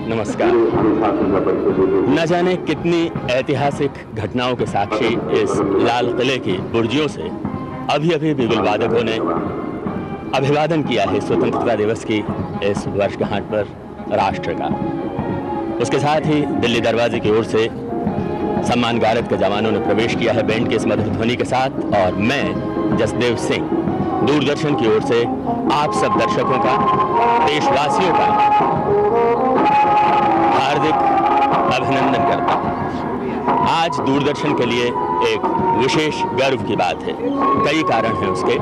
नमस्कार। न जाने कितनी ऐतिहासिक घटनाओं के साक्षी इस लाल किले की बुर्जियों से अभी अभी बिगुल वादकों ने अभिवादन किया है स्वतंत्रता दिवस की इस वर्षगांठ पर राष्ट्र का। उसके साथ ही दिल्ली दरवाजे की ओर से सम्मान गारद के जवानों ने प्रवेश किया है बैंड के इस मधुर ध्वनि के साथ। और मैं जसदेव सिंह दूरदर्शन की ओर से आप सब दर्शकों का, देशवासियों का हार्दिक अभिनंदन करता हूं। आज दूरदर्शन के लिए एक विशेष गर्व की बात है। कई कारण हैं उसके।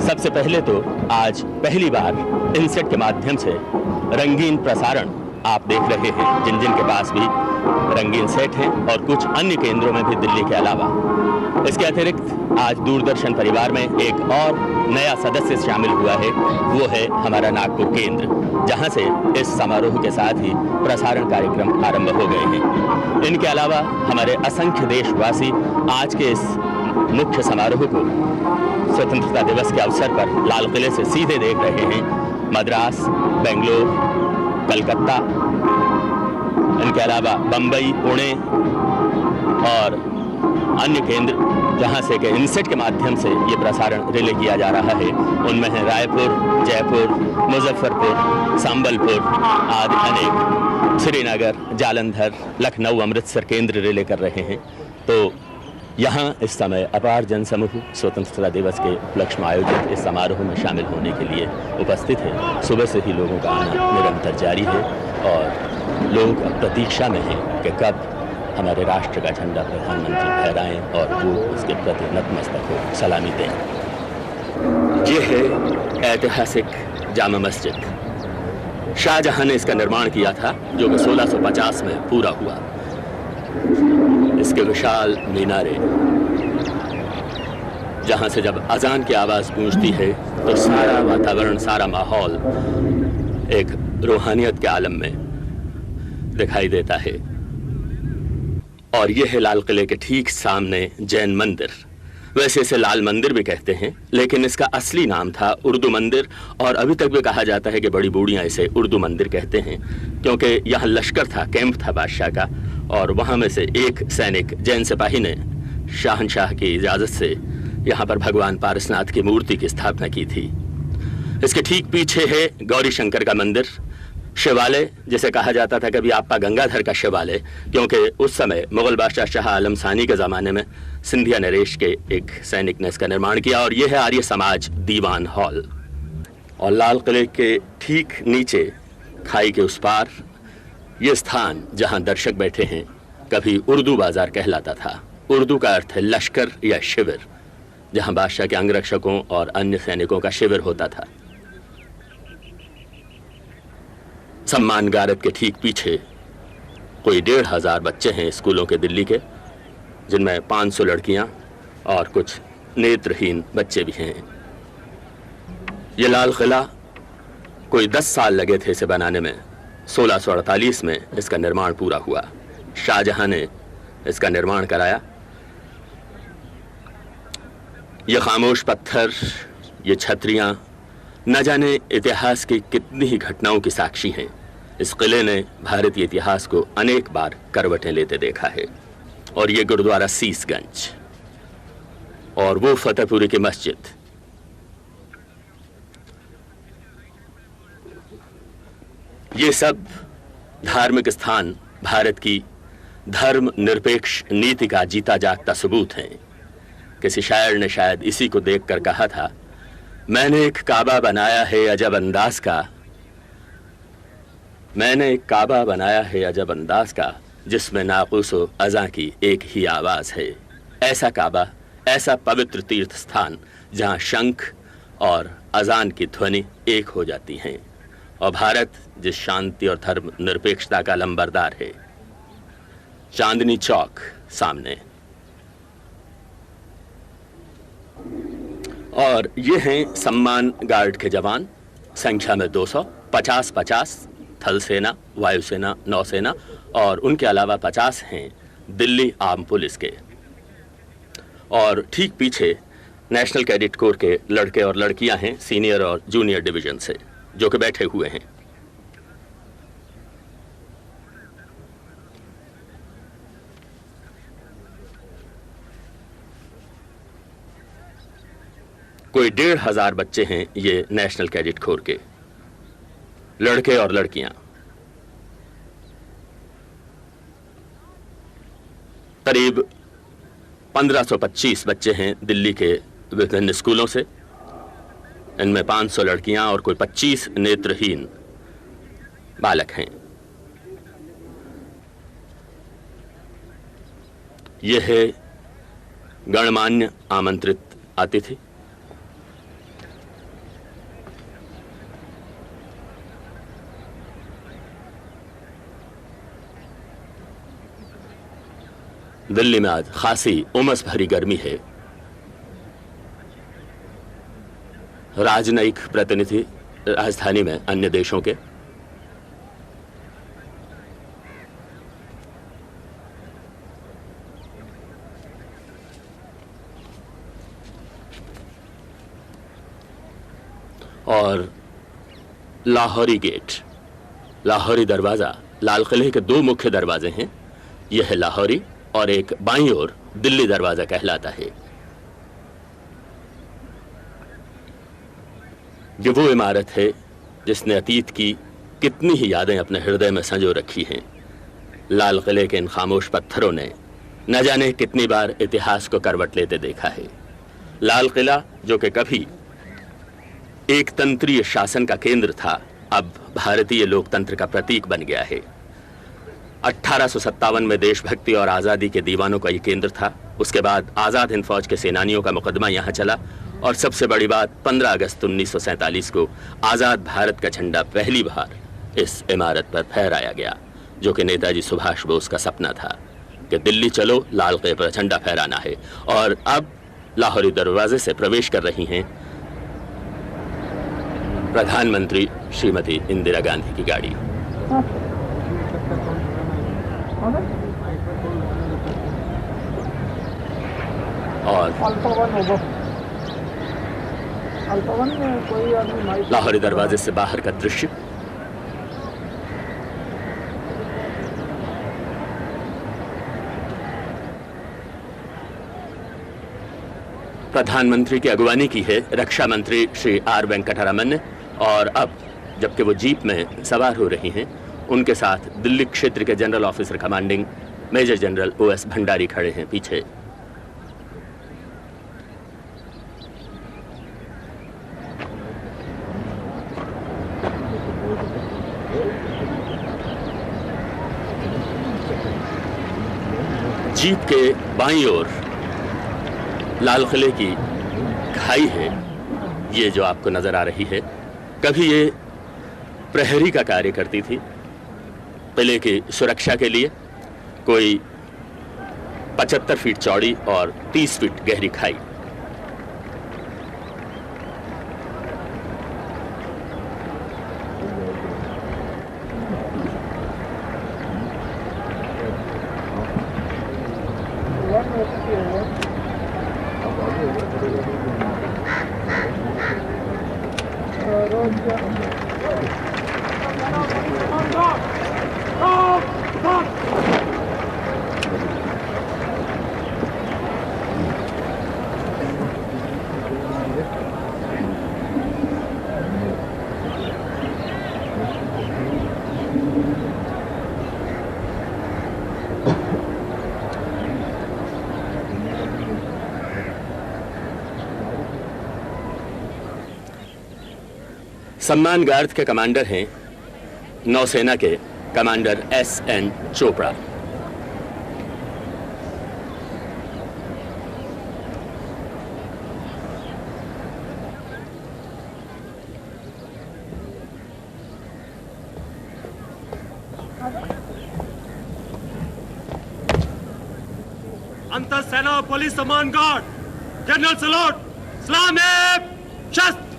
सबसे पहले तो आज पहली बार इनसेट के माध्यम से रंगीन प्रसारण आप देख रहे हैं, जिन जिन के पास भी रंगीन सेट हैं, और कुछ अन्य केंद्रों में भी दिल्ली के अलावा। इसके अतिरिक्त आज दूरदर्शन परिवार में एक और नया सदस्य शामिल हुआ है, वो है हमारा नागपुर केंद्र, जहां से इस समारोह के साथ ही प्रसारण कार्यक्रम आरंभ हो गए हैं। इनके अलावा हमारे असंख्य देशवासी आज के इस मुख्य समारोह को स्वतंत्रता दिवस के अवसर पर लाल किले से सीधे देख रहे हैं। मद्रास, बेंगलोर, कलकत्ता, इनके अलावा बंबई, पुणे और अन्य केंद्र जहां से कि इनसेट के माध्यम से ये प्रसारण रिले किया जा रहा है, उनमें है रायपुर, जयपुर, मुजफ्फरपुर, संबलपुर आदि अनेक, श्रीनगर, जालंधर, लखनऊ, अमृतसर केंद्र रिले कर रहे हैं। तो यहाँ इस समय अपार जनसमूह स्वतंत्रता दिवस के उपलक्ष्य में आयोजित इस समारोह में शामिल होने के लिए उपस्थित है। सुबह से ही लोगों का आना निरंतर जारी है और लोग अब प्रतीक्षा में हैं कि कब हमारे राष्ट्र का झंडा प्रधानमंत्री फहराएं और वो उसके प्रति नतमस्तक हो, सलामी दें। ये है ऐतिहासिक जामा मस्जिद। शाहजहां ने इसका निर्माण किया था, जो कि 1650 में पूरा हुआ। इसके विशाल मीनारे, जहां से जब अजान की आवाज गूंजती है तो सारा वातावरण, सारा माहौल एक रूहानियत के आलम में दिखाई देता है। और यह है लाल किले के ठीक सामने जैन मंदिर। वैसे इसे लाल मंदिर भी कहते हैं, लेकिन इसका असली नाम था उर्दू मंदिर, और अभी तक भी कहा जाता है कि बड़ी बूढ़ियां इसे उर्दू मंदिर कहते हैं, क्योंकि यहाँ लश्कर था, कैंप था बादशाह का, और वहाँ में से एक सैनिक जैन सिपाही ने शाहनशाह की इजाज़त से यहाँ पर भगवान पारसनाथ की मूर्ति की स्थापना की थी। इसके ठीक पीछे है गौरी शंकर का मंदिर, शिवालय, जिसे कहा जाता था कभी आपा गंगाधर का शिवालय, क्योंकि उस समय मुगल बादशाह शाह आलम सानी के ज़माने में सिंधिया नरेश के एक सैनिक ने इसका निर्माण किया। और यह है आर्य समाज दीवान हॉल। और लाल किले के ठीक नीचे खाई के उस पार ये स्थान जहां दर्शक बैठे हैं, कभी उर्दू बाजार कहलाता था। उर्दू का अर्थ है लश्कर या शिविर, जहां बादशाह के अंगरक्षकों और अन्य सैनिकों का शिविर होता था। सम्मान गारद के ठीक पीछे कोई 1500 बच्चे हैं स्कूलों के दिल्ली के, जिनमें 500 लड़कियां और कुछ नेत्रहीन बच्चे भी हैं। ये लाल किला कोई 10 साल लगे थे इसे बनाने में। 1648 में इसका निर्माण पूरा हुआ। शाहजहां ने इसका निर्माण कराया। ये खामोश पत्थर, ये छतरियां, न जाने इतिहास की कितनी ही घटनाओं की साक्षी हैं। इस किले ने भारतीय इतिहास को अनेक बार करवटें लेते देखा है। और ये गुरुद्वारा सीसगंज, और वो फतेहपुरी की मस्जिद, ये सब धार्मिक स्थान भारत की धर्म निरपेक्ष नीति का जीता जागता सबूत हैं। किसी शायर ने शायद इसी को देखकर कहा था, मैंने एक काबा बनाया है अजब अंदाज का, मैंने एक काबा बनाया है अजब अंदाज का, जिसमें नाक़ुस व अज़ां की एक ही आवाज़ है। ऐसा काबा, ऐसा पवित्र तीर्थ स्थान जहाँ शंख और अज़ान की ध्वनि एक हो जाती हैं। और भारत जिस शांति और धर्म निरपेक्षता का लंबरदार है। चांदनी चौक सामने। और ये हैं सम्मान गार्ड के जवान, संख्या में 200, 50-50 थल सेना, वायुसेना, नौसेना, और उनके अलावा 50 हैं दिल्ली आर्म पुलिस के। और ठीक पीछे नेशनल कैडेट कोर के लड़के और लड़कियां हैं, सीनियर और जूनियर डिवीजन से, जो कि बैठे हुए हैं। कोई 1,500 बच्चे हैं ये नेशनल कैडेट कोर के, लड़के और लड़कियां। करीब 1525 बच्चे हैं दिल्ली के विभिन्न स्कूलों से। इनमें 500 लड़कियां और कोई 25 नेत्रहीन बालक हैं। यह है गणमान्य आमंत्रित अतिथि। दिल्ली में आज खासी उमस भरी गर्मी है। राजनयिक प्रतिनिधि राजधानी में अन्य देशों के, और लाहौरी गेट, लाहौरी दरवाजा, लाल किले के 2 मुख्य दरवाजे हैं। यह है लाहौरी और एक बाईं ओर दिल्ली दरवाजा कहलाता है। ये वो इमारत है जिसने अतीत की कितनी ही यादें अपने हृदय में संजो रखी हैं। लाल किले के इन खामोश पत्थरों ने न जाने कितनी बार इतिहास को करवट लेते देखा है। लाल किला जो कि कभी एक तंत्रीय शासन का केंद्र था, अब भारतीय लोकतंत्र का प्रतीक बन गया है। 1857 में देशभक्ति और आज़ादी के दीवानों का ये केंद्र था। उसके बाद आज़ाद हिंद फौज के सेनानियों का मुकदमा यहाँ चला, और सबसे बड़ी बात 15 अगस्त 1947 को आज़ाद भारत का झंडा पहली बार इस इमारत पर फहराया गया, जो कि नेताजी सुभाष बोस का सपना था कि दिल्ली चलो, लाल किले पर झंडा फहराना है। और अब लाहौरी दरवाजे से प्रवेश कर रही हैं प्रधानमंत्री श्रीमती इंदिरा गांधी की गाड़ी। और लाहौरी दरवाजे से बाहर का दृश्य। प्रधानमंत्री की अगवानी की है रक्षा मंत्री श्री आर वेंकटरमन ने, और अब जबकि वो जीप में सवार हो रही हैं, उनके साथ दिल्ली क्षेत्र के general officer commanding major general OS Bhandari खड़े हैं पीछे। जीप के बाईं ओर लाल किले की खाई है, ये जो आपको नजर आ रही है। कभी ये प्रहरी का कार्य करती थी। किले की सुरक्षा के लिए कोई 75 फीट चौड़ी और 30 फीट गहरी खाई। सम्मान गार्ड के कमांडर हैं नौसेना के कमांडर SN चोपड़ा। अंतर सेना पुलिस सम्मान गार्ड जनरल सलोट सलाम शस्त्र।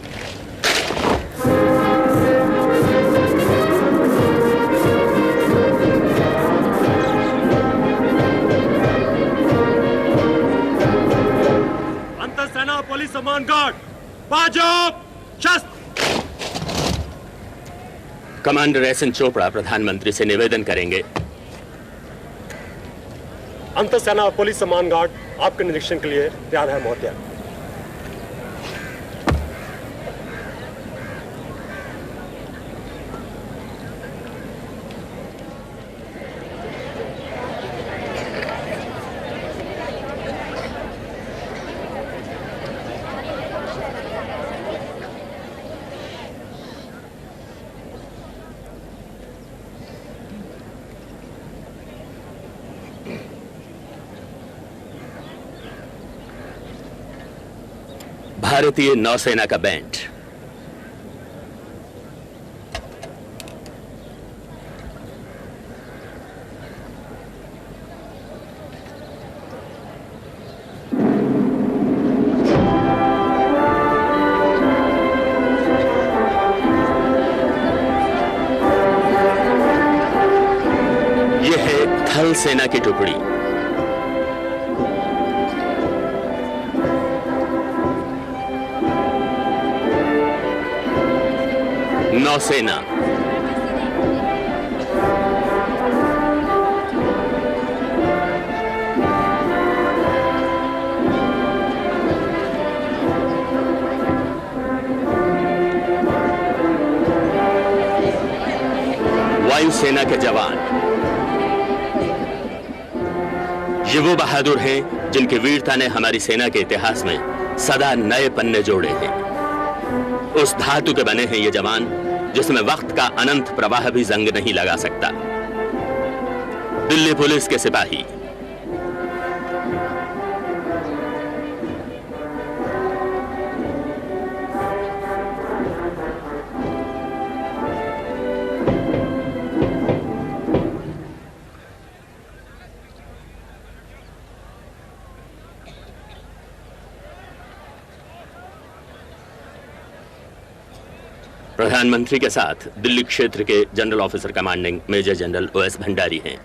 अंतर सेना पुलिस सम्मान गार्ड बाजोब शस्त्र। कमांडर SN चोपड़ा प्रधानमंत्री से निवेदन करेंगे। अंतर सेना पुलिस सम्मान गार्ड आपके निरीक्षण के लिए तैयार है महोदय। भारतीय नौसेना का बैंड। यह है थल सेना की टुकड़ी। नौसेना, वायुसेना के जवान। ये वो बहादुर हैं जिनकी वीरता ने हमारी सेना के इतिहास में सदा नए पन्ने जोड़े हैं। उस धातु के बने हैं ये जवान जिसमें वक्त का अनंत प्रवाह भी जंग नहीं लगा सकता। दिल्ली पुलिस के सिपाही। प्रधानमंत्री के साथ दिल्ली क्षेत्र के general officer commanding major general O S Bhandari हैं।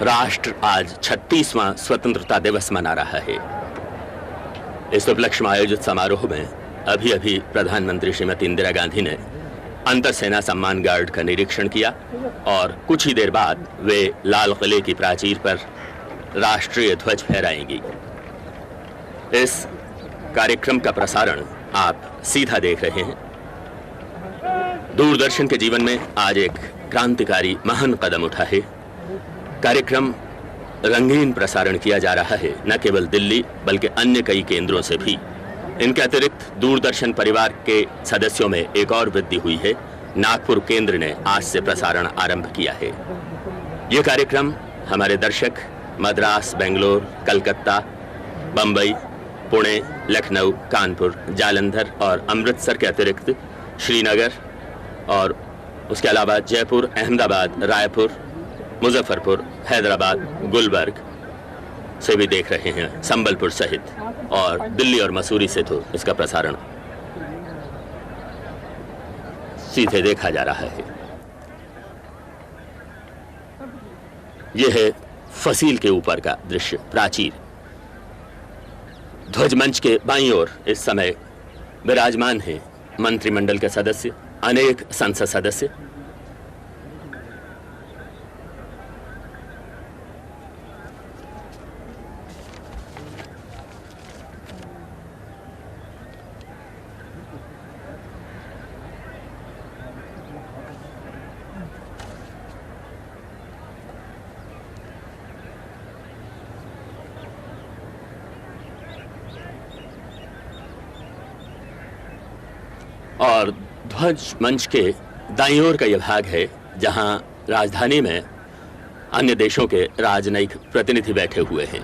राष्ट्र आज 36वां स्वतंत्रता दिवस मना रहा है। इस उपलक्ष्य में आयोजित समारोह में अभी अभी प्रधानमंत्री श्रीमती इंदिरा गांधी ने अंतर सेना सम्मान गार्ड का निरीक्षण किया और कुछ ही देर बाद वे लाल किले की प्राचीर पर राष्ट्रीय ध्वज फहराएंगी। इस कार्यक्रम का प्रसारण आप सीधा देख रहे हैं। दूरदर्शन के जीवन में आज एक क्रांतिकारी महान कदम उठा है। कार्यक्रम रंगीन प्रसारण किया जा रहा है, न केवल दिल्ली बल्कि अन्य कई केंद्रों से भी। इनके अतिरिक्त दूरदर्शन परिवार के सदस्यों में एक और वृद्धि हुई है। नागपुर केंद्र ने आज से प्रसारण आरंभ किया है। यह कार्यक्रम हमारे दर्शक मद्रास, बेंगलोर, कलकत्ता, बंबई, पुणे, लखनऊ, कानपुर, जालंधर और अमृतसर के अतिरिक्त श्रीनगर और उसके अलावा जयपुर, अहमदाबाद, रायपुर, मुजफ्फरपुर, हैदराबाद, गुलबर्ग से भी देख रहे हैं, संबलपुर सहित, और दिल्ली और मसूरी से तो इसका प्रसारण सीधे देखा जा रहा है। यह है फसील के ऊपर का दृश्य, प्राचीर। ध्वज मंच के बाईं ओर इस समय विराजमान है मंत्रिमंडल के सदस्य, अनेक संसद सदस्य। और ध्वज मंच के दाईं ओर का यह भाग है जहां राजधानी में अन्य देशों के राजनयिक प्रतिनिधि बैठे हुए हैं।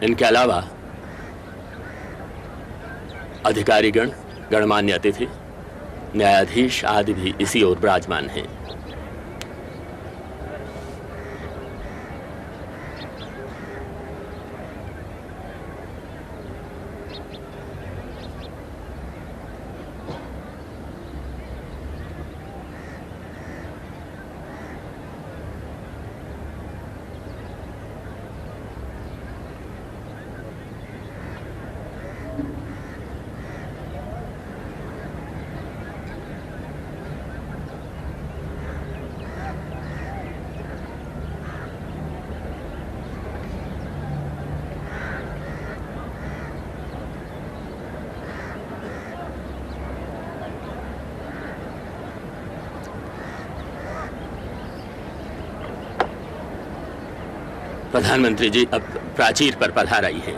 इनके अलावा अधिकारीगण, गणमान्य अतिथि, न्यायाधीश आदि भी इसी ओर विराजमान हैं। प्रधानमंत्री जी अब प्राचीर पर पधार आई हैं।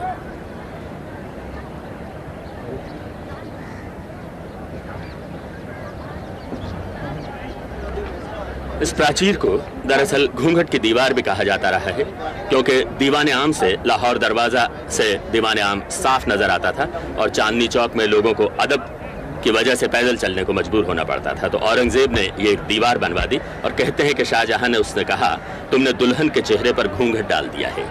इस प्राचीर को दरअसल घूंघट की दीवार भी कहा जाता रहा है, क्योंकि दीवाने आम से लाहौर दरवाजा से दीवाने आम साफ नजर आता था और चांदनी चौक में लोगों को अदब की वजह से पैदल चलने को मजबूर होना पड़ता था। तो औरंगजेब ने ये एक दीवार बनवा दी और कहते हैं कि शाहजहां ने उसने कहा, तुमने दुल्हन के चेहरे पर घूंघट डाल दिया है।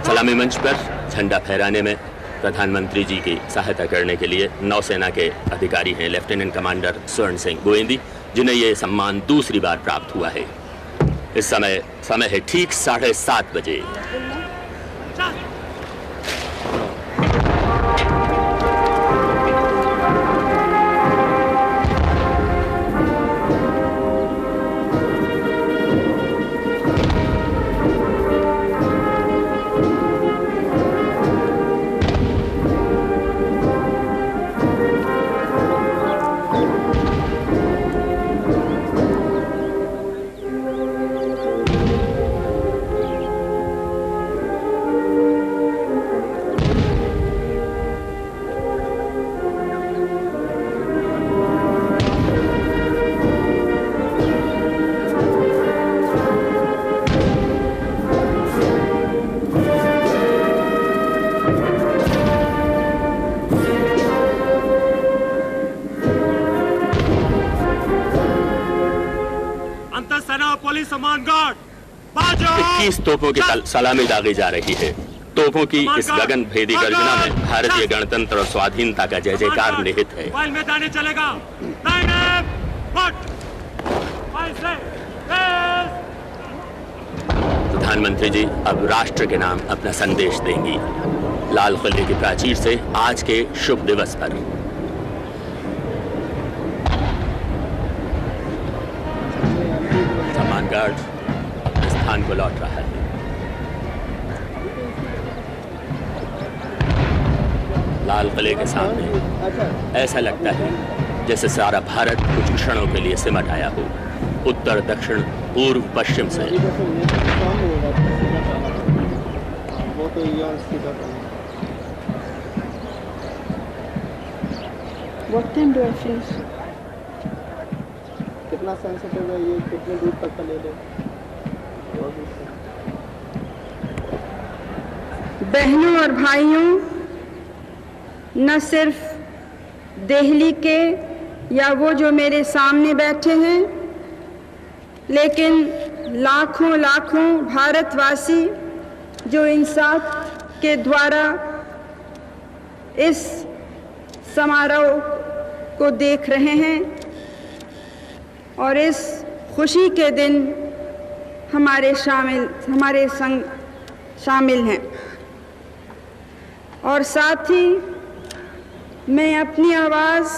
सलामी मंच पर झंडा फहराने में प्रधानमंत्री जी की सहायता करने के लिए नौसेना के अधिकारी हैं लेफ्टिनेंट कमांडर स्वर्ण सिंह गोविंदी, जिन्हें यह सम्मान दूसरी बार प्राप्त हुआ है। इस समय है ठीक 7:30 बजे। पुलिस सम्मान गार्ड 21 तोपों की सलामी दागी जा रही है। तोपों की इस गगन भेदी गर्जना में भारतीय गणतंत्र और स्वाधीनता का जय जयकार निहित है। मैदाने चलेगा। प्रधानमंत्री जी अब राष्ट्र के नाम अपना संदेश देंगी लाल किले की प्राचीर से आज के शुभ दिवस पर। गार्ड स्थान को लौट रहा है। लाल किले के सामने ऐसा लगता है जैसे सारा भारत कुछ क्षणों के लिए सिमट आया हो, उत्तर दक्षिण पूर्व पश्चिम से। What time do I finish? कितना सेंसिटिव है ये, कितने दूर तक का ले ले। बहनों और भाइयों, न सिर्फ दिल्ली के या वो जो मेरे सामने बैठे हैं, लेकिन लाखों लाखों भारतवासी जो इंसाफ के द्वारा इस समारोह को देख रहे हैं और इस खुशी के दिन हमारे संग शामिल हैं। और साथ ही मैं अपनी आवाज़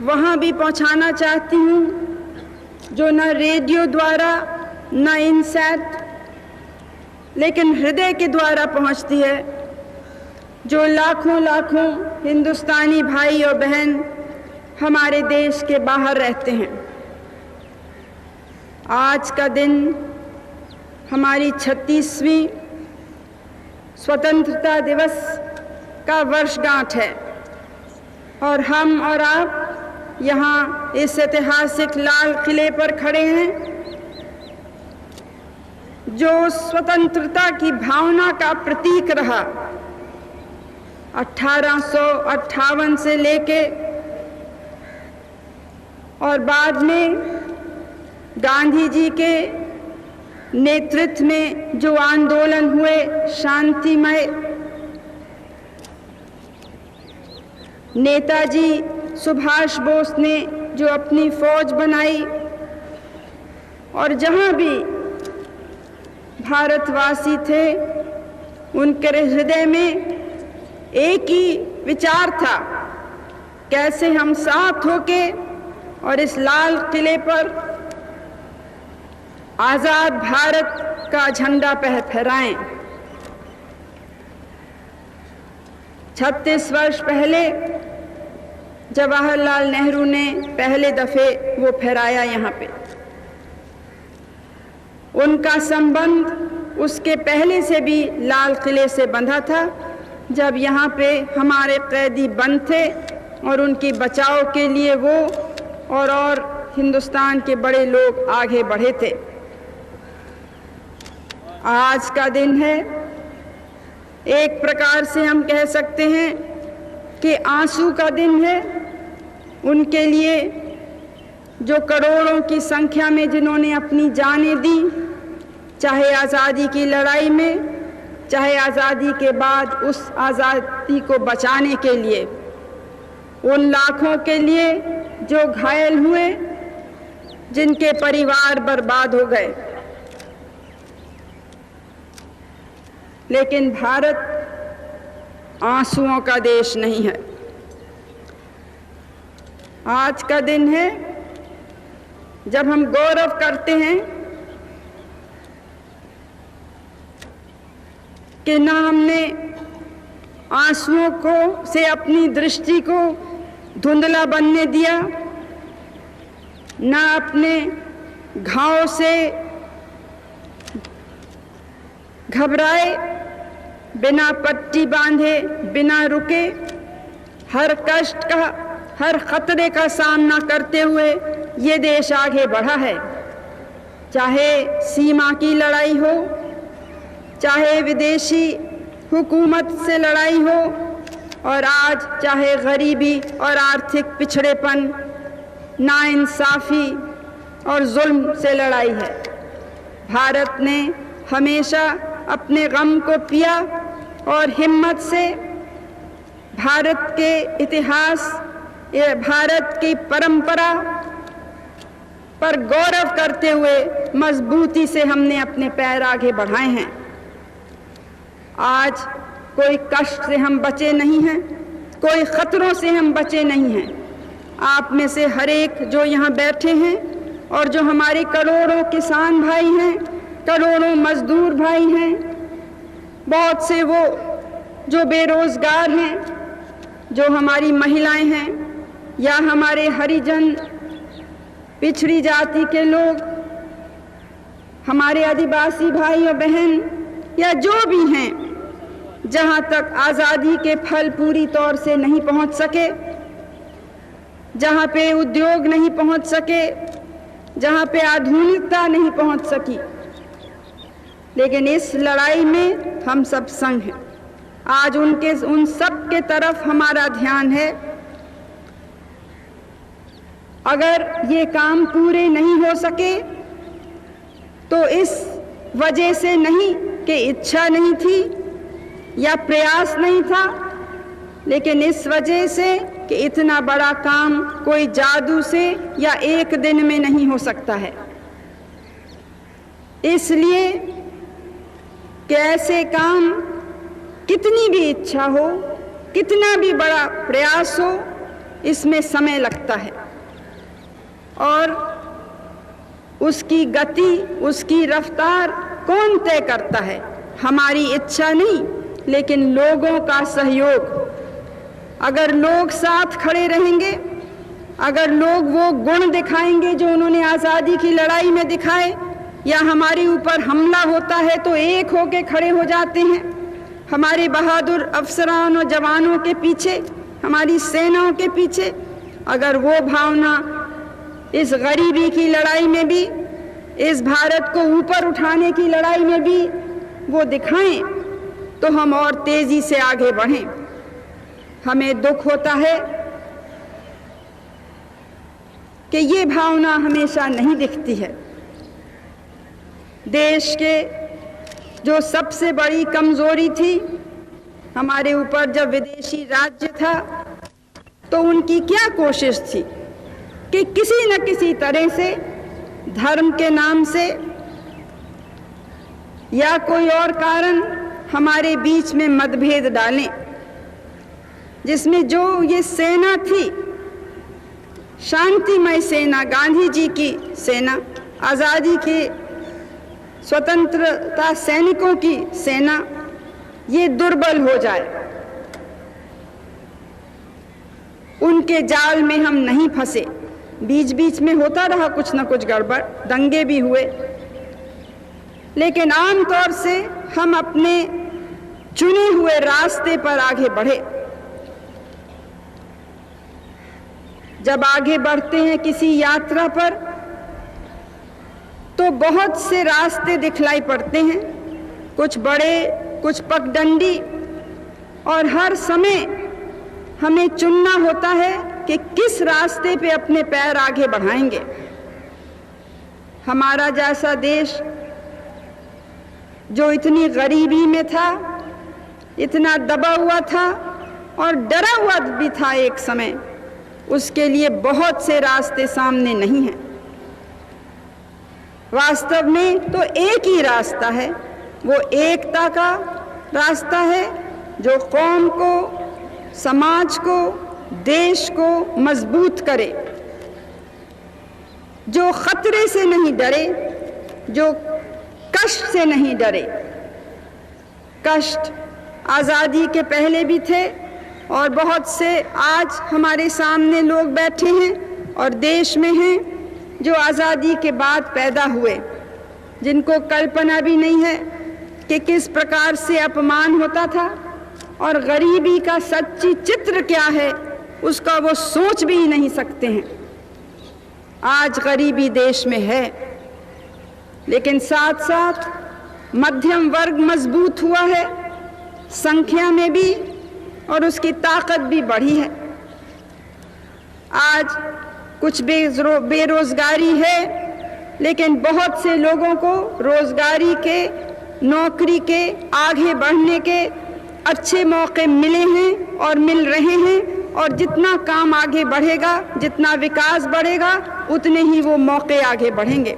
वहाँ भी पहुँचाना चाहती हूँ जो न रेडियो द्वारा न इनसैट लेकिन हृदय के द्वारा पहुँचती है, जो लाखों लाखों हिंदुस्तानी भाई और बहन हमारे देश के बाहर रहते हैं। आज का दिन हमारी 36वीं स्वतंत्रता दिवस का वर्षगांठ है और हम और आप यहाँ इस ऐतिहासिक लाल किले पर खड़े हैं, जो स्वतंत्रता की भावना का प्रतीक रहा। 1858 से लेके और बाद में गांधी जी के नेतृत्व में जो आंदोलन हुए शांतिमय, नेताजी सुभाष बोस ने जो अपनी फौज बनाई, और जहां भी भारतवासी थे उनके हृदय में एक ही विचार था, कैसे हम साथ होके और इस लाल किले पर आजाद भारत का झंडा फहराएं। 36 वर्ष पहले जवाहरलाल नेहरू ने पहले दफे वो फहराया यहाँ पे। उनका संबंध उसके पहले से भी लाल किले से बंधा था, जब यहाँ पे हमारे कैदी बंद थे और उनकी बचाव के लिए वो और हिंदुस्तान के बड़े लोग आगे बढ़े थे। आज का दिन है, एक प्रकार से हम कह सकते हैं कि आंसू का दिन है उनके लिए, जो करोड़ों की संख्या में जिन्होंने अपनी जानें दी, चाहे आज़ादी की लड़ाई में, चाहे आज़ादी के बाद उस आज़ादी को बचाने के लिए, उन लाखों के लिए जो घायल हुए, जिनके परिवार बर्बाद हो गए। लेकिन भारत आंसुओं का देश नहीं है। आज का दिन है जब हम गौरव करते हैं कि ना हमने आंसुओं को से अपनी दृष्टि को धुंधला बनने दिया, ना अपने घाव से घबराए, बिना पट्टी बांधे, बिना रुके, हर कष्ट का, हर खतरे का सामना करते हुए ये देश आगे बढ़ा है। चाहे सीमा की लड़ाई हो, चाहे विदेशी हुकूमत से लड़ाई हो, और आज चाहे गरीबी और आर्थिक पिछड़ेपन, नाइंसाफ़ी और जुल्म से लड़ाई है। भारत ने हमेशा अपने गम को पिया और हिम्मत से भारत के इतिहास, भारत की परंपरा पर गौरव करते हुए मजबूती से हमने अपने पैर आगे बढ़ाए हैं। आज कोई कष्ट से हम बचे नहीं हैं, कोई खतरों से हम बचे नहीं हैं। आप में से हर एक जो यहाँ बैठे हैं और जो हमारे करोड़ों किसान भाई हैं, करोड़ों मजदूर भाई हैं, बहुत से वो जो बेरोजगार हैं, जो हमारी महिलाएं हैं, या हमारे हरिजन, पिछड़ी जाति के लोग, हमारे आदिवासी भाई और बहन, या जो भी हैं, जहाँ तक आज़ादी के फल पूरी तौर से नहीं पहुँच सके, जहाँ पे उद्योग नहीं पहुँच सके, जहाँ पे आधुनिकता नहीं पहुँच सकी, लेकिन इस लड़ाई में हम सब संग हैं। आज उन सब के तरफ हमारा ध्यान है। अगर ये काम पूरे नहीं हो सके तो इस वजह से नहीं कि इच्छा नहीं थी या प्रयास नहीं था, लेकिन इस वजह से कि इतना बड़ा काम कोई जादू से या एक दिन में नहीं हो सकता है। इसलिए कि ऐसे काम, कितनी भी इच्छा हो, कितना भी बड़ा प्रयास हो, इसमें समय लगता है और उसकी गति, उसकी रफ्तार कौन तय करता है? हमारी इच्छा नहीं, लेकिन लोगों का सहयोग। अगर लोग साथ खड़े रहेंगे, अगर लोग वो गुण दिखाएंगे जो उन्होंने आज़ादी की लड़ाई में दिखाए, या हमारे ऊपर हमला होता है तो एक होके खड़े हो जाते हैं, हमारे बहादुर अफसरान और जवानों के पीछे, हमारी सेनाओं के पीछे, अगर वो भावना इस गरीबी की लड़ाई में भी, इस भारत को ऊपर उठाने की लड़ाई में भी वो दिखाएं, तो हम और तेजी से आगे बढ़ें। हमें दुख होता है कि ये भावना हमेशा नहीं दिखती है। देश के जो सबसे बड़ी कमजोरी थी हमारे ऊपर जब विदेशी राज्य था, तो उनकी क्या कोशिश थी कि किसी न किसी तरह से धर्म के नाम से या कोई और कारण हमारे बीच में मतभेद डालें, जिसमें जो ये सेना थी, शांतिमय सेना, गांधी जी की सेना, आज़ादी के स्वतंत्रता सैनिकों की सेना, ये दुर्बल हो जाए। उनके जाल में हम नहीं फंसे। बीच बीच में होता रहा कुछ न कुछ गड़बड़, दंगे भी हुए, लेकिन आमतौर से हम अपने चुने हुए रास्ते पर आगे बढ़े। जब आगे बढ़ते हैं किसी यात्रा पर तो बहुत से रास्ते दिखलाई पड़ते हैं, कुछ बड़े, कुछ पगडंडी, और हर समय हमें चुनना होता है कि किस रास्ते पे अपने पैर आगे बढ़ाएंगे। हमारा जैसा देश जो इतनी गरीबी में था, इतना दबा हुआ था और डरा हुआ भी था एक समय, उसके लिए बहुत से रास्ते सामने नहीं हैं। वास्तव में तो एक ही रास्ता है, वो एकता का रास्ता है जो कौम को, समाज को, देश को मजबूत करे, जो खतरे से नहीं डरे, जो कष्ट से नहीं डरे। कष्ट आज़ादी के पहले भी थे और बहुत से आज हमारे सामने लोग बैठे हैं और देश में हैं जो आज़ादी के बाद पैदा हुए, जिनको कल्पना भी नहीं है कि किस प्रकार से अपमान होता था और गरीबी का सच्ची चित्र क्या है, उसका वो सोच भी नहीं सकते हैं। आज गरीबी देश में है, लेकिन साथ साथ मध्यम वर्ग मजबूत हुआ है, संख्या में भी, और उसकी ताकत भी बढ़ी है। आज कुछ बेरोजगारी है, लेकिन बहुत से लोगों को रोजगारी के, नौकरी के, आगे बढ़ने के अच्छे मौके मिले हैं और मिल रहे हैं, और जितना काम आगे बढ़ेगा, जितना विकास बढ़ेगा, उतने ही वो मौके आगे बढ़ेंगे।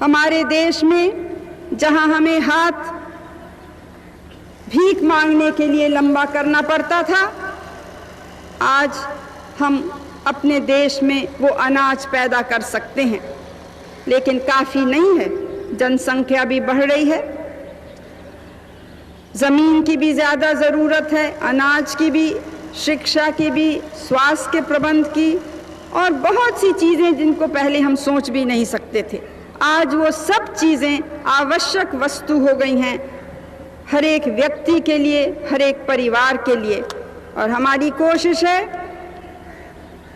हमारे देश में जहां हमें हाथ भीख मांगने के लिए लंबा करना पड़ता था, आज हम अपने देश में वो अनाज पैदा कर सकते हैं, लेकिन काफ़ी नहीं है। जनसंख्या भी बढ़ रही है, ज़मीन की भी ज़्यादा ज़रूरत है, अनाज की भी, शिक्षा की भी, स्वास्थ्य के प्रबंध की, और बहुत सी चीज़ें जिनको पहले हम सोच भी नहीं सकते थे। आज वो सब चीज़ें आवश्यक वस्तु हो गई हैं हर एक व्यक्ति के लिए, हर एक परिवार के लिए। और हमारी कोशिश है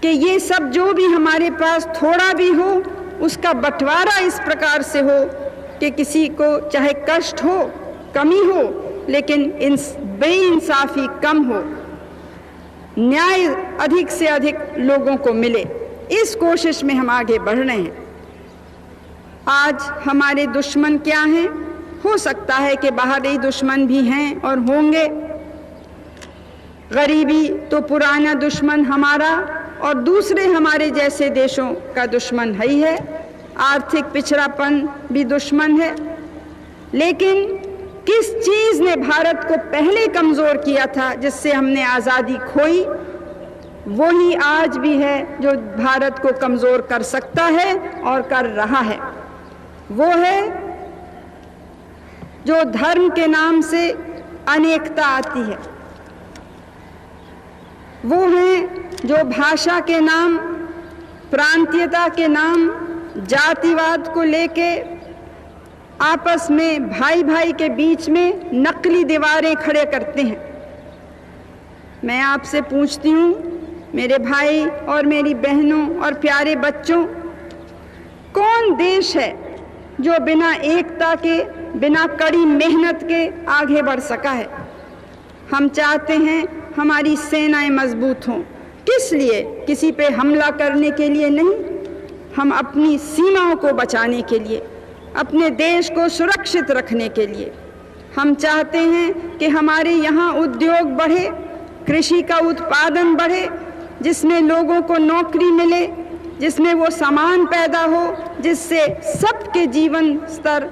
कि ये सब जो भी हमारे पास थोड़ा भी हो, उसका बंटवारा इस प्रकार से हो कि किसी को चाहे कष्ट हो, कमी हो, लेकिन बेइंसाफी कम हो, न्याय अधिक से अधिक लोगों को मिले। इस कोशिश में हम आगे बढ़ रहे हैं। आज हमारे दुश्मन क्या हैं? हो सकता है कि बाहरी दुश्मन भी हैं और होंगे। गरीबी तो पुराना दुश्मन हमारा और दूसरे हमारे जैसे देशों का दुश्मन है ही है। आर्थिक पिछड़ापन भी दुश्मन है। लेकिन किस चीज़ ने भारत को पहले कमज़ोर किया था, जिससे हमने आज़ादी खोई, वही आज भी है जो भारत को कमज़ोर कर सकता है और कर रहा है। वो है जो धर्म के नाम से अनेकता आती है, वो है जो भाषा के नाम, प्रांतीयता के नाम, जातिवाद को लेके आपस में भाई भाई के बीच में नकली दीवारें खड़े करते हैं। मैं आपसे पूछती हूँ, मेरे भाई और मेरी बहनों और प्यारे बच्चों, कौन देश है जो बिना एकता के, बिना कड़ी मेहनत के आगे बढ़ सका है? हम चाहते हैं हमारी सेनाएं मजबूत हों। किस लिए? किसी पे हमला करने के लिए नहीं, हम अपनी सीमाओं को बचाने के लिए, अपने देश को सुरक्षित रखने के लिए। हम चाहते हैं कि हमारे यहाँ उद्योग बढ़े, कृषि का उत्पादन बढ़े, जिसमें लोगों को नौकरी मिले, जिसमें वो सामान पैदा हो, जिससे सबके जीवन स्तर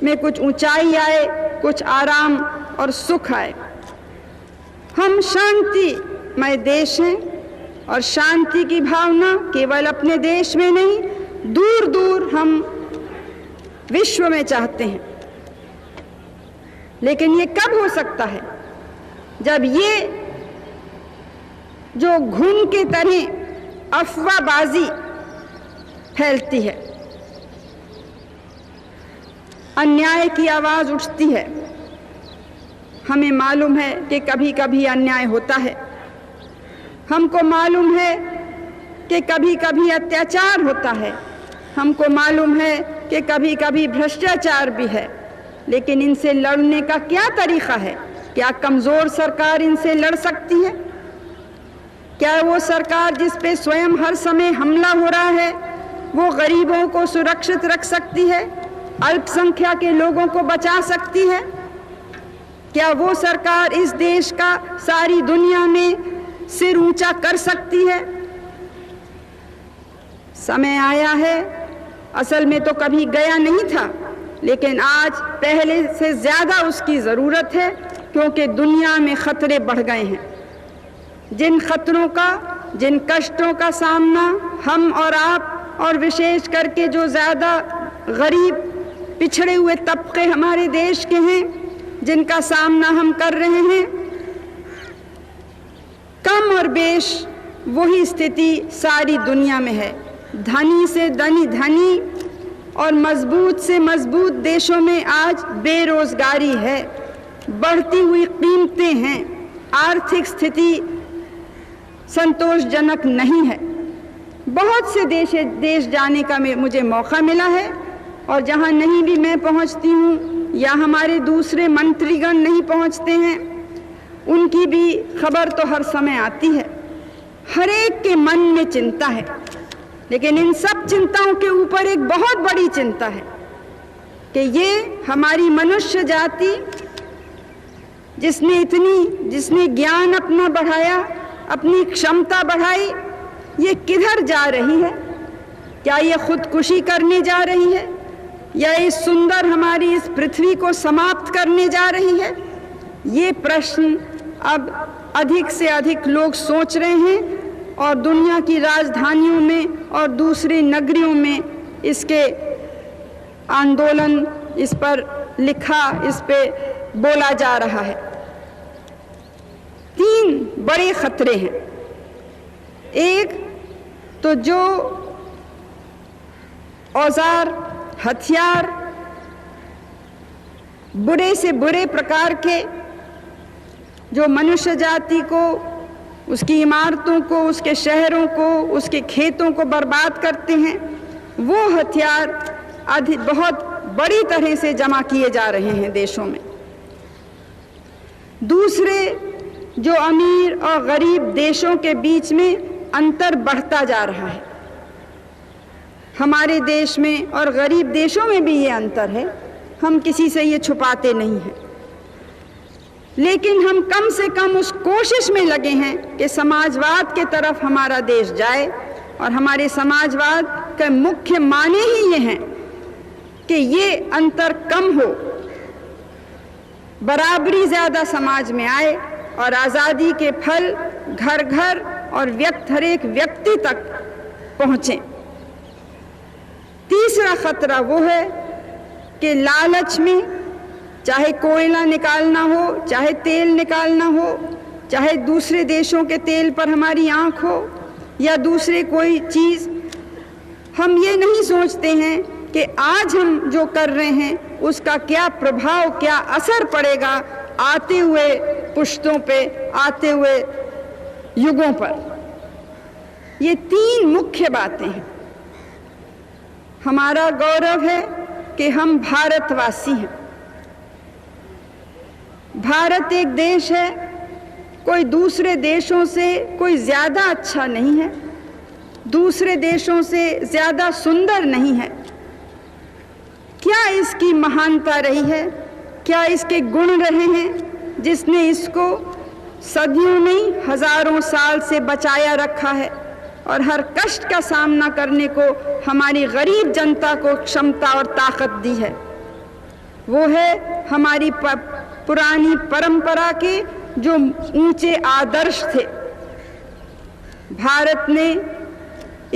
में कुछ ऊंचाई आए, कुछ आराम और सुख आए। हम शांतिमय देश हैं और शांति की भावना केवल अपने देश में नहीं, दूर दूर हम विश्व में चाहते हैं। लेकिन ये कब हो सकता है? जब ये जो घुन के तरह अफवाहबाजी फैलती है, अन्याय की आवाज़ उठती है। हमें मालूम है कि कभी कभी अन्याय होता है, हमको मालूम है कि कभी कभी अत्याचार होता है, हमको मालूम है कि कभी कभी भ्रष्टाचार भी है, लेकिन इनसे लड़ने का क्या तरीक़ा है? क्या कमज़ोर सरकार इनसे लड़ सकती है? क्या वो सरकार जिस पे स्वयं हर समय हमला हो रहा है वो गरीबों को सुरक्षित रख सकती है, अल्पसंख्यक के लोगों को बचा सकती है? क्या वो सरकार इस देश का सारी दुनिया में सिर ऊंचा कर सकती है? समय आया है, असल में तो कभी गया नहीं था, लेकिन आज पहले से ज़्यादा उसकी ज़रूरत है, क्योंकि दुनिया में ख़तरे बढ़ गए हैं। जिन ख़तरों का, जिन कष्टों का सामना हम और आप और विशेष करके जो ज़्यादा गरीब पिछड़े हुए तबके हमारे देश के हैं, जिनका सामना हम कर रहे हैं, कम और बेश वही स्थिति सारी दुनिया में है। धनी से धनी और मजबूत से मजबूत देशों में आज बेरोजगारी है, बढ़ती हुई कीमतें हैं, आर्थिक स्थिति संतोषजनक नहीं है। बहुत से देश जाने का मुझे मौका मिला है, और जहाँ नहीं भी मैं पहुँचती हूँ या हमारे दूसरे मंत्रीगण नहीं पहुँचते हैं, उनकी भी खबर तो हर समय आती है। हर एक के मन में चिंता है, लेकिन इन सब चिंताओं के ऊपर एक बहुत बड़ी चिंता है कि ये हमारी मनुष्य जाति जिसने ज्ञान अपना बढ़ाया, अपनी क्षमता बढ़ाई, ये किधर जा रही है? क्या ये खुदकुशी करने जा रही है, या इस सुंदर हमारी इस पृथ्वी को समाप्त करने जा रही है? ये प्रश्न अब अधिक से अधिक लोग सोच रहे हैं, और दुनिया की राजधानियों में और दूसरी नगरियों में इसके आंदोलन, इस पर लिखा, इस पे बोला जा रहा है। 3 बड़े खतरे हैं। एक तो जो औजार, हथियार बुरे से बुरे प्रकार के जो मनुष्य जाति को, उसकी इमारतों को, उसके शहरों को, उसके खेतों को बर्बाद करते हैं, वो हथियार बहुत बड़ी तरह से जमा किए जा रहे हैं देशों में। दूसरे, जो अमीर और गरीब देशों के बीच में अंतर बढ़ता जा रहा है। हमारे देश में और गरीब देशों में भी ये अंतर है, हम किसी से ये छुपाते नहीं हैं, लेकिन हम कम से कम उस कोशिश में लगे हैं कि समाजवाद के तरफ हमारा देश जाए। और हमारे समाजवाद के मुख्य माने ही ये हैं कि ये अंतर कम हो, बराबरी ज़्यादा समाज में आए, और आज़ादी के फल घर घर और हर एक व्यक्ति तक पहुँचें। तीसरा खतरा वो है कि लालच में, चाहे कोयला निकालना हो, चाहे तेल निकालना हो, चाहे दूसरे देशों के तेल पर हमारी आंख हो, या दूसरे कोई चीज़, हम ये नहीं सोचते हैं कि आज हम जो कर रहे हैं उसका क्या प्रभाव, क्या असर पड़ेगा आते हुए पुश्तों पे, आते हुए युगों पर। ये 3 मुख्य बातें हैं। हमारा गौरव है कि हम भारतवासी हैं। भारत एक देश है, कोई दूसरे देशों से कोई ज़्यादा अच्छा नहीं है, दूसरे देशों से ज़्यादा सुंदर नहीं है। क्या इसकी महानता रही है, क्या इसके गुण रहे हैं जिसने इसको सदियों नहीं हजारों साल से बचाया रखा है, और हर कष्ट का सामना करने को हमारी गरीब जनता को क्षमता और ताकत दी है? वो है हमारी पुरानी परंपरा के जो ऊंचे आदर्श थे। भारत ने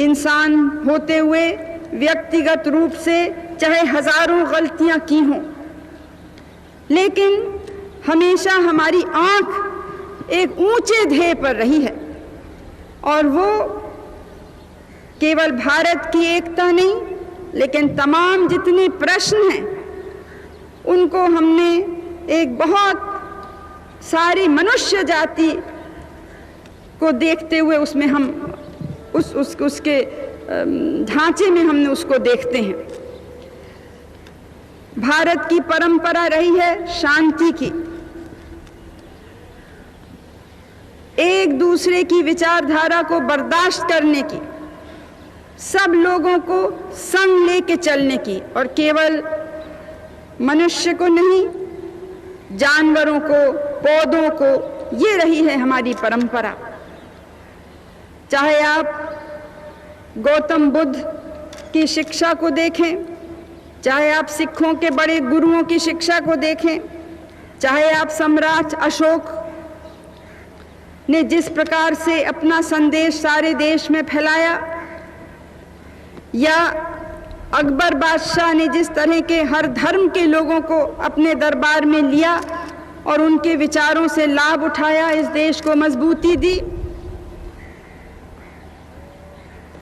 इंसान होते हुए व्यक्तिगत रूप से चाहे हजारों गलतियां की हों, लेकिन हमेशा हमारी आंख एक ऊंचे ध्येय पर रही है, और वो केवल भारत की एकता नहीं, लेकिन तमाम जितने प्रश्न हैं उनको हमने एक बहुत सारी मनुष्य जाति को देखते हुए उसमें हम उसके ढांचे में हमने उसको देखते हैं। भारत की परंपरा रही है शांति की, एक दूसरे की विचारधारा को बर्दाश्त करने की, सब लोगों को संग लेके चलने की, और केवल मनुष्य को नहीं, जानवरों को, पौधों को, ये रही है हमारी परंपरा। चाहे आप गौतम बुद्ध की शिक्षा को देखें, चाहे आप सिखों के बड़े गुरुओं की शिक्षा को देखें, चाहे आप सम्राट अशोक ने जिस प्रकार से अपना संदेश सारे देश में फैलाया, या अकबर बादशाह ने जिस तरह के हर धर्म के लोगों को अपने दरबार में लिया और उनके विचारों से लाभ उठाया, इस देश को मजबूती दी,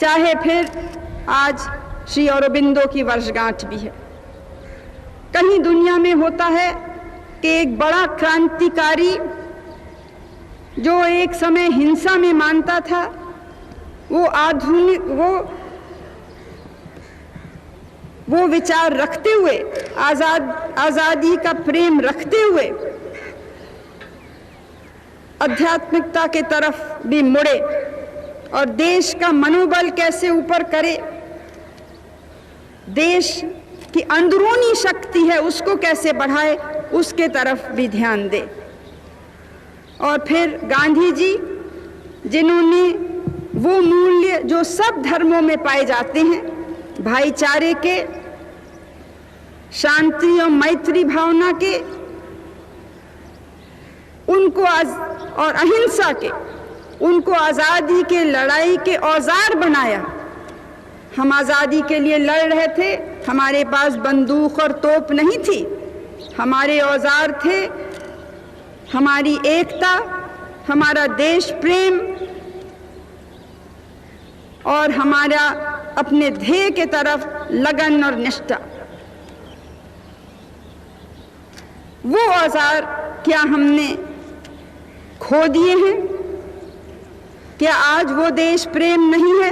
चाहे फिर आज श्री अरबिंदो की वर्षगांठ भी है। कहीं दुनिया में होता है कि एक बड़ा क्रांतिकारी जो एक समय हिंसा में मानता था, वो वो विचार रखते हुए, आजादी का प्रेम रखते हुए आध्यात्मिकता के तरफ भी मुड़े और देश का मनोबल कैसे ऊपर करे, देश की अंदरूनी शक्ति है उसको कैसे बढ़ाए, उसके तरफ भी ध्यान दे। और फिर गांधी जी, जिन्होंने वो मूल्य जो सब धर्मों में पाए जाते हैं, भाईचारे के, शांति और मैत्री भावना के, उनको और अहिंसा के, उनको आज़ादी के लड़ाई के औजार बनाया। हम आज़ादी के लिए लड़ रहे थे, हमारे पास बंदूक और तोप नहीं थी, हमारे औजार थे हमारी एकता, हमारा देश प्रेम और हमारा अपने ध्येय के तरफ लगन और निष्ठा। वो औजार क्या हमने खो दिए हैं? क्या आज वो देश प्रेम नहीं है?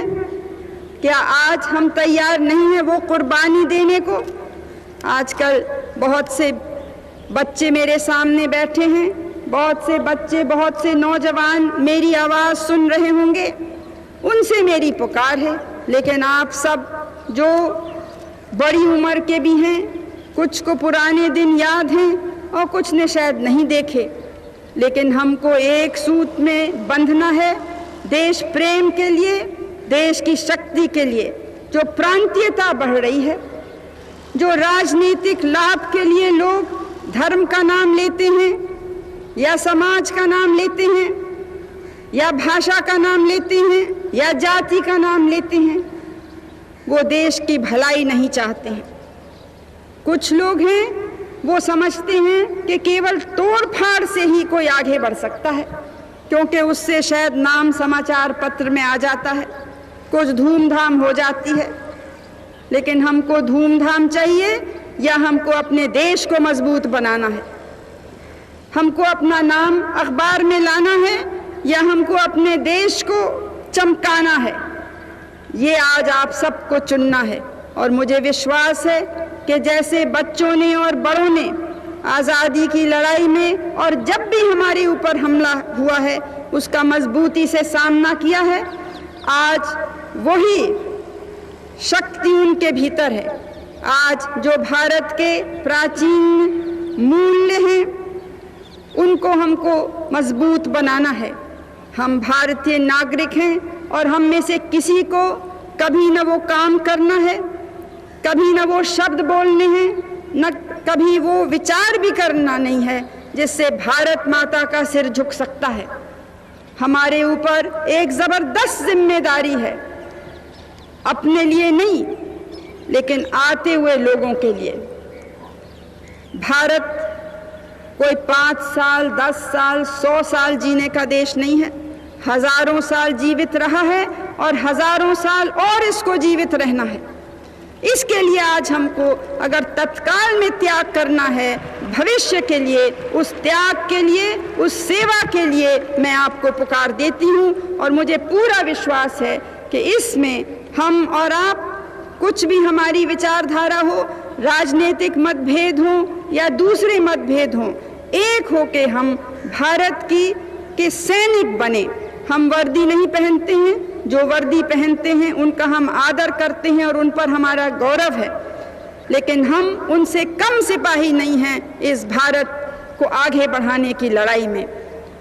क्या आज हम तैयार नहीं हैं वो कुर्बानी देने को? आजकल बहुत से बच्चे मेरे सामने बैठे हैं, बहुत से बच्चे, बहुत से नौजवान मेरी आवाज़ सुन रहे होंगे, उनसे मेरी पुकार है। लेकिन आप सब जो बड़ी उम्र के भी हैं, कुछ को पुराने दिन याद हैं और कुछ ने शायद नहीं देखे, लेकिन हमको एक सूत में बंधना है, देश प्रेम के लिए, देश की शक्ति के लिए। जो प्रांतीयता बढ़ रही है, जो राजनीतिक लाभ के लिए लोग धर्म का नाम लेते हैं या समाज का नाम लेते हैं या भाषा का नाम लेते हैं या जाति का नाम लेते हैं, वो देश की भलाई नहीं चाहते हैं। कुछ लोग हैं वो समझते हैं कि केवल तोड़ फाड़ से ही कोई आगे बढ़ सकता है, क्योंकि उससे शायद नाम समाचार पत्र में आ जाता है, कुछ धूमधाम हो जाती है। लेकिन हमको धूमधाम चाहिए या हमको अपने देश को मजबूत बनाना है? हमको अपना नाम अखबार में लाना है या हमको अपने देश को चमकाना है? ये आज आप सबको चुनना है। और मुझे विश्वास है कि जैसे बच्चों ने और बड़ों ने आज़ादी की लड़ाई में और जब भी हमारे ऊपर हमला हुआ है उसका मजबूती से सामना किया है, आज वही शक्ति उनके भीतर है। आज जो भारत के प्राचीन मूल्य हैं उनको हमको मजबूत बनाना है। हम भारतीय नागरिक हैं और हम में से किसी को कभी न वो काम करना है, कभी न वो शब्द बोलने हैं, न कभी वो विचार भी करना नहीं है जिससे भारत माता का सिर झुक सकता है। हमारे ऊपर एक ज़बरदस्त जिम्मेदारी है, अपने लिए नहीं लेकिन आते हुए लोगों के लिए। भारत कोई 5 साल, 10 साल, 100 साल जीने का देश नहीं है, हजारों साल जीवित रहा है और हजारों साल और इसको जीवित रहना है। इसके लिए आज हमको अगर तत्काल में त्याग करना है, भविष्य के लिए, उस त्याग के लिए, उस सेवा के लिए मैं आपको पुकार देती हूँ। और मुझे पूरा विश्वास है कि इसमें हम और आप, कुछ भी हमारी विचारधारा हो, राजनीतिक मतभेद हो या दूसरे मतभेद हो, एक होके हम भारत के सैनिक बने। हम वर्दी नहीं पहनते हैं, जो वर्दी पहनते हैं उनका हम आदर करते हैं और उन पर हमारा गौरव है, लेकिन हम उनसे कम सिपाही नहीं हैं इस भारत को आगे बढ़ाने की लड़ाई में।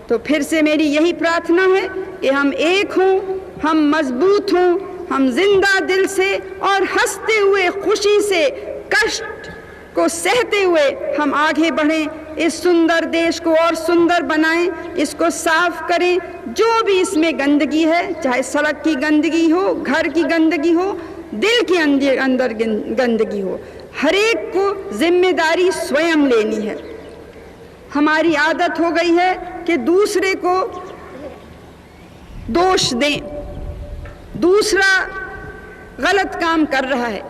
तो फिर से मेरी यही प्रार्थना है कि हम एक हों, हम मजबूत हों, हम जिंदा दिल से और हंसते हुए, खुशी से, कष्ट को सहते हुए हम आगे बढ़ें, इस सुंदर देश को और सुंदर बनाएं, इसको साफ करें। जो भी इसमें गंदगी है, चाहे सड़क की गंदगी हो, घर की गंदगी हो, दिल के अंदर गंदगी हो, हर एक को जिम्मेदारी स्वयं लेनी है। हमारी आदत हो गई है कि दूसरे को दोष दें, दूसरा गलत काम कर रहा है।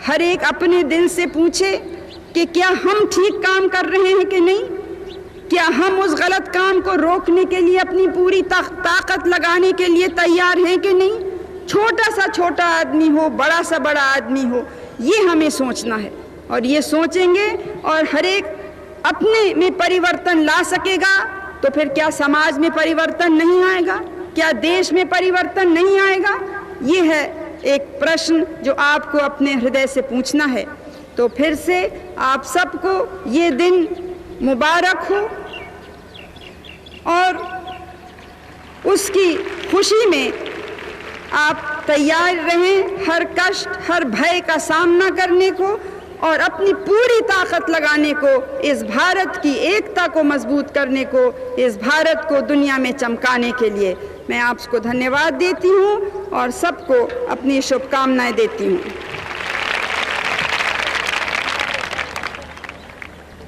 हर एक अपने दिल से पूछे कि क्या हम ठीक काम कर रहे हैं कि नहीं, क्या हम उस गलत काम को रोकने के लिए अपनी पूरी ताकत लगाने के लिए तैयार हैं कि नहीं। छोटा सा छोटा आदमी हो, बड़ा सा बड़ा आदमी हो, ये हमें सोचना है। और ये सोचेंगे और हर एक अपने में परिवर्तन ला सकेगा, तो फिर क्या समाज में परिवर्तन नहीं आएगा, क्या देश में परिवर्तन नहीं आएगा। ये है एक प्रश्न जो आपको अपने हृदय से पूछना है। तो फिर से आप सबको ये दिन मुबारक हो और उसकी खुशी में आप तैयार रहें हर कष्ट, हर भय का सामना करने को और अपनी पूरी ताकत लगाने को, इस भारत की एकता को मजबूत करने को, इस भारत को दुनिया में चमकाने के लिए। मैं आपको धन्यवाद देती हूँ और सबको अपनी शुभकामनाएं देती हूँ।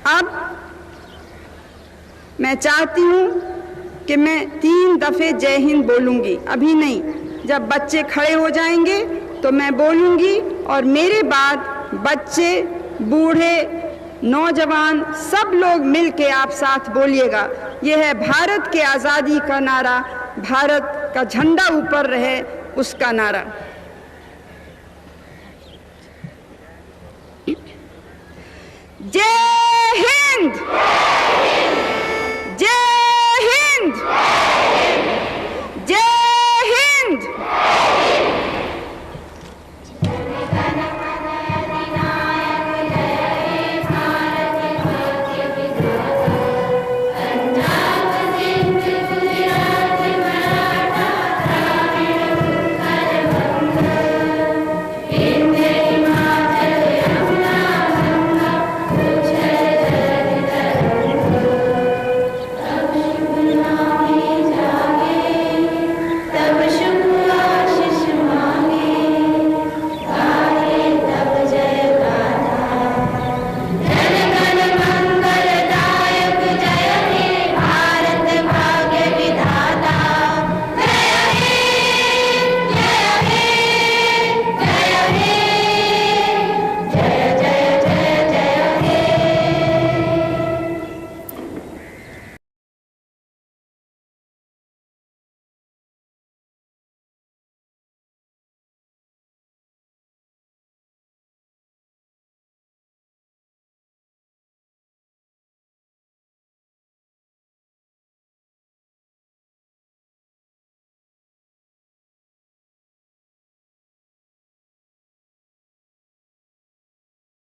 अब मैं चाहती हूँ कि मैं 3 दफ़े जय हिंद बोलूँगी, अभी नहीं, जब बच्चे खड़े हो जाएंगे तो मैं बोलूँगी और मेरे बाद बच्चे, बूढ़े, नौजवान सब लोग मिल के आप साथ बोलिएगा। यह है भारत के आज़ादी का नारा, भारत का झंडा ऊपर रहे उसका नारा। जय हिंद।